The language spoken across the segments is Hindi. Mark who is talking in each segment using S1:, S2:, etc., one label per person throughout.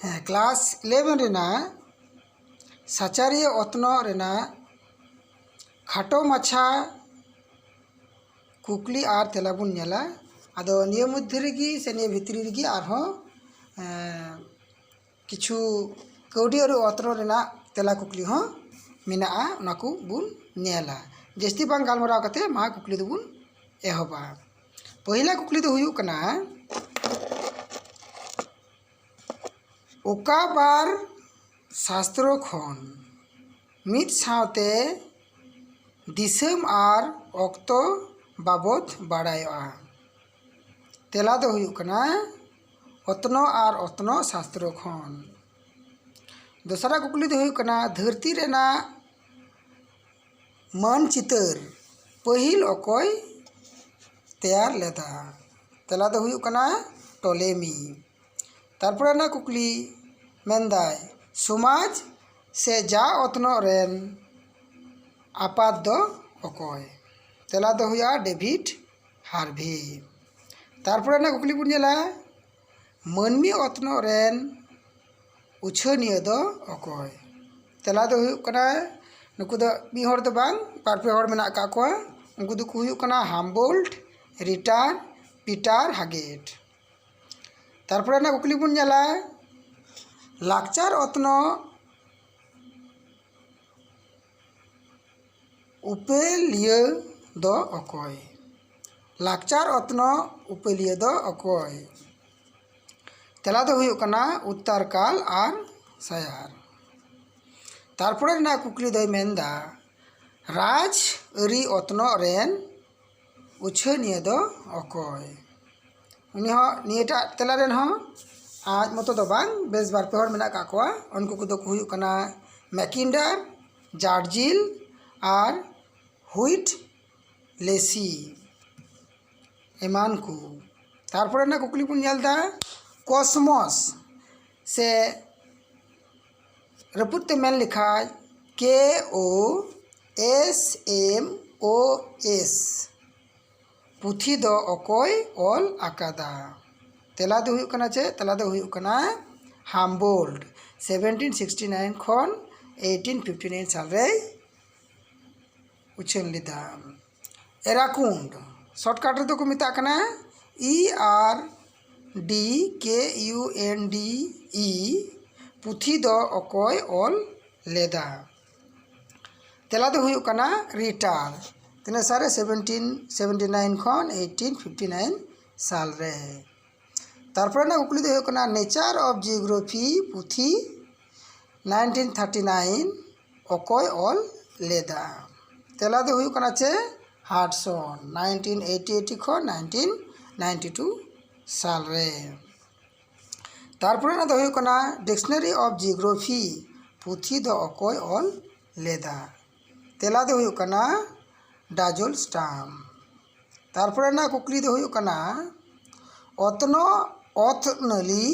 S1: हाँ, क्लास 11 रेना साचारिया अतनो रेना खाटो माछा कुकली आर तेला बुन नेला आदो निये मध्य रेगी से निये भितरी रेगी आरहों किछु कौडी और अतनो रेना तेला कुकली हों मेनाआ उनाकु बुन नेला जस्ती बांग गालमराव कते मा कुकली दो बुन एहोबा। पहिला कुकली दो हुयु कना ओका बार शास्त्रों खन मित सावते दिसम आर ऑक्तो बाबत बाड़ायोआ। तेला दो हुयु कना अतनो आर अतनो शास्त्रों खन। दोसरा कुकली दो हुयु कना धरती रेना मानचितर पहिल अकय तैयार लेदा। तेला दो हुयु कना टोलेमी। तारपरे ना कुकली मेंदाय समाज से जा अतनो रेन आपात दो अकय। तेला दो हुया डेविड हार्वे। तारपरे ना कुकली बुन नेला मानमी अतनो रेन उछानिया दो अकय। तेला दो हुयु कना नुकु दो मी हर दो बांग बारपे हर मेना का कोआ उनको दो हुयु कना हामबोल्ट रिटार पीटर हागेट। तारपरे ना कुकली बुन नेला लाकचार अतनो उपेलिया दो अकय। लाकचार अतनो उपेलिया दो अकय। तेला दो हुयु कना उत्तरकाल आर सायार। तारपरे ना कुकली दो मेंदा राज अरी अतनो रेन उछानिया दो अकय। उनी हो नियटा तेला रेन हो आज मतो दो बांग बेस बार पे हर मेना का कोआ उनको को दो हुयु कना मैकिंडर जार्जिल आर हुइट लेसी एमान को। तारपरे ना कुकली बुन नेलदा कॉस्मोस से रपुत ते मेन लिखा KOSMOS पुथी दो अकय ऑल आकादा। तेला दो हुयु कना चे तेला दो हुयु कना हामबोल्ट 1769 खन 1859 साल रे उछन लिदा। एराकुंड शॉर्टकट रे दो को मिता कना ERDKUNDE पुथी दो अकय ऑल लेदा। तेला दो हुयु कना रिटार तिना सारे 1779 खन 1859 साल रे। तारपरे ना कुकली दो हुयु कना नेचर ऑफ जियोग्राफी पुथी 1939 अकय ऑल लेदा। तेला दो हुयु कना चे हार्टसन 1988 खन 1992 साल रे। तारपरे ना दो हुयु कना डिक्शनरी ऑफ जियोग्राफी पुथी दो अकय ऑल लेदा। तेला दो हुयु कना डाजोल स्टाम। तारपरे ना कुकली दो हुयु कना अतनो अथनली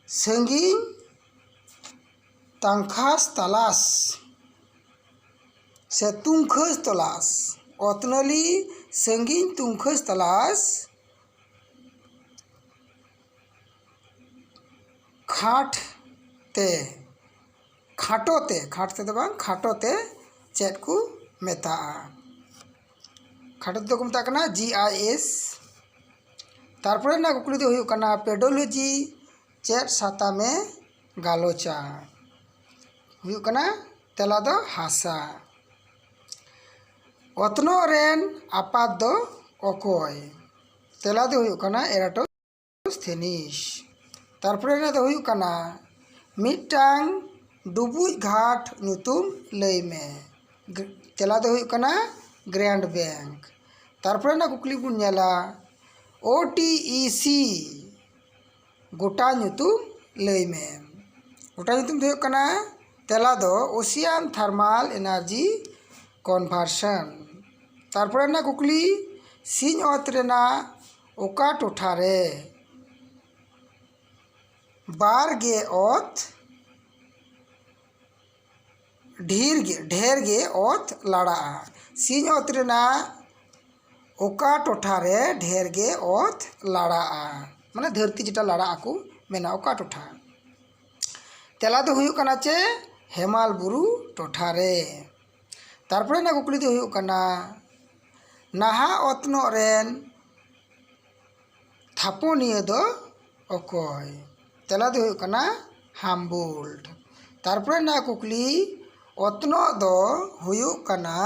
S1: संगीन तंखास तलाश से तुंखस तलाश। अतनली संगीन तुंखस तलाश खाटोते दो बांग खाटोते चेट को मेता। खाटोते को मेता कना GIS। तारपरे ना कुकली दो हुयु कना पेडोलॉजी चेट साता में गालोचा हुयु कना तेला दो हासा। अतनो रेन आपात दो अकय। तेला दो हुयु कना एराटोस्थेनिस। तारपरे ना दो हुयु कना मिटांग डुबुज घाट नुतुम लई में। तेला दो हुयु कना ग्रैंड बैंक। तारपरे ना कुकली बुन नेला OTEC गोटा नुतुम लई में। गोटा नुतुम दो हुयु कना तेला दो ओशियन थर्मल एनर्जी कन्वर्सन। तारपरे ना कुकली सिंह अत रेना ओका टोठा रे बार गे अत ढेर गे अत लाड़ा। सिंह अत रेना ओका टोठा रे ढेर गे अत लाड़ा माने धरती जेटा लाड़ा को मेना ओका टोठा। तेला दो हुयुग कना चे हेमाल बुरु टोठा रे। तारपरे ना कुकली दो हुयुग कना नाहा ओतनों रेन थापोनिया दो ओकोय। तेला दो हुयुग कना हाम्बोल्ट। तारपरे ना कुकली ओतनों दो हुयुग कना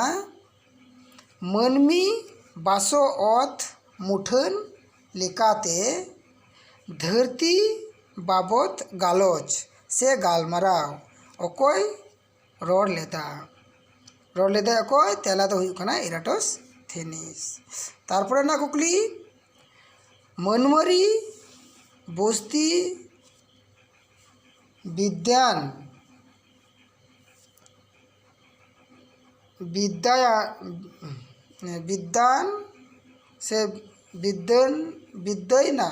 S1: मानमी बासो ओत मुठन लेकाते धरती बाबत गालोच से गालमाराव ओकोय रोड लेदा ओकोय। तेला दो हुयुग कना इराटोस्थेनिस। तारपरे ना कुकली मनमरी बस्ती विद्यान से विद्यना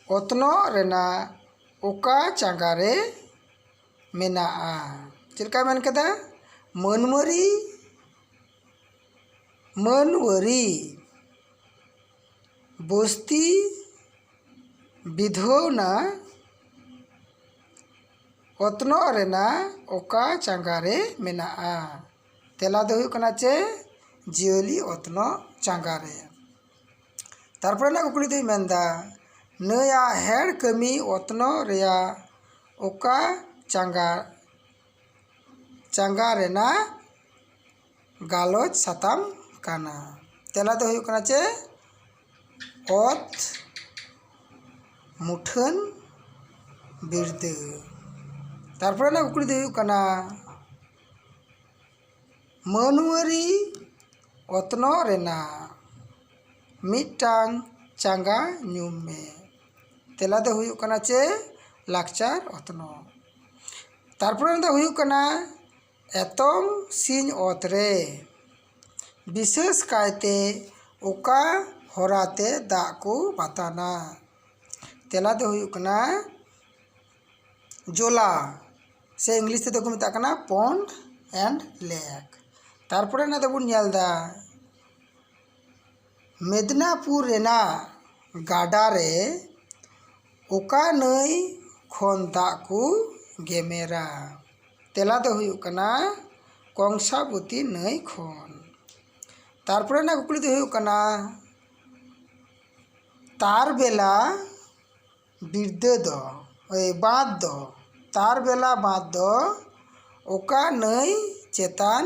S1: ओतनो रेना ओका चांगारे मेनाआ। चिलका मेन कदा मनवरी बस्ती विधोना ओतनो रेना ओका चांगारे मेनाआ। तेला दो हुयुग कना चे जियोली ओतनो चांगारे। तारपरे ना कुकली दो मेनदा नया हेड़ कमी ओतनो रेया ओका चांगा रेना गालोच साताम काना। तेला दो हुयुग कना चे ओत मुठन बिरदे। तारपरे ना कुकली दो हुयुग कना मनवरी ओतनो रेना मिटांग चांगा ᱧᱩᱢ मे। तेला दो हुयुग कना चे लाकचार ओतनो। तारपरे दो हुयुग कना एतोम सिंह ओत रे विशेष कायते ओका होराते दाग को बाताना। तेला दो हुयुग कना जोला से इंग्लिश ते को मेता कना पॉन्ड एंड लेक। तारपरे ना दो बुन नेलदा मेदिनीपुर रेना गाडा रे ओका नई खोन दाग को गेमेरा। तेला दो हुयुग कना कंसाबती नई खोन। तारपरे ना कुकली दो हुयुग कना तारबेला बिरदे दो बाँध दो तारबेला बाँध दो ओका नई चेतान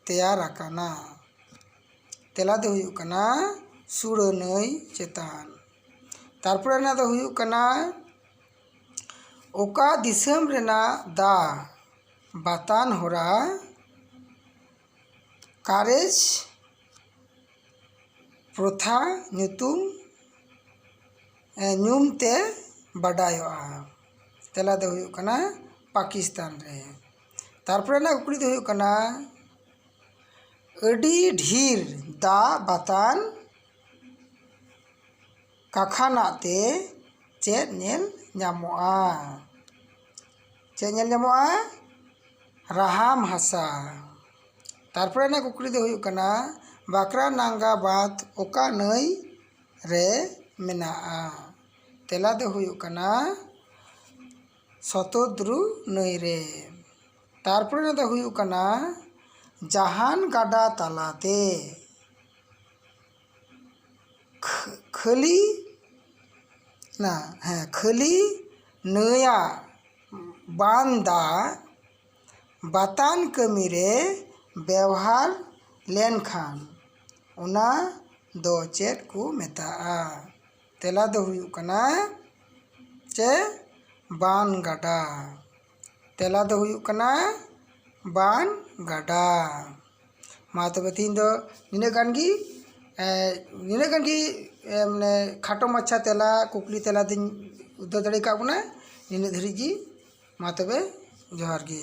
S1: तैयार आकाना। तेला दो हुयुग कना सुड़ा नई चेतान। तारपरे ना दो हुयुग कना ओका दिसम रेना दा बातान होरा कारेज प्रथा ᱧᱩᱢ ते बाडायोआ। तेला दो हुयुग कना पाकिस्तान रे। तारपरे ना कुकली दो हुयुग कना अडी ढीर दा बातान काखाना ते चेत नेल ᱧामोआ। चेत नेल ᱧामोआ राहाम हासा। तारपरे ना कुकली दो हुयुग कना बाकरा नांगा बात ओका नई रे मेनाआ। तेला दो हुयुग कना शतद्रु नई रे। तारपरे ना दो हुयुग कना जहान गाडा तालाते खाली नया बांदा बातान कमी रे व्यवहार लेनखान उना दो चेत को मेताआ। तेला दो हुयुग कना चे बान गाडा। तेला दो हुयुग कना बान गाडा। मा तबे तीन दो निने गान गी माने खाटो माछा तेला कुकली तेला दिन उद्दर दड़े का बुना निने धरी जी। मा तबे जोहार गी।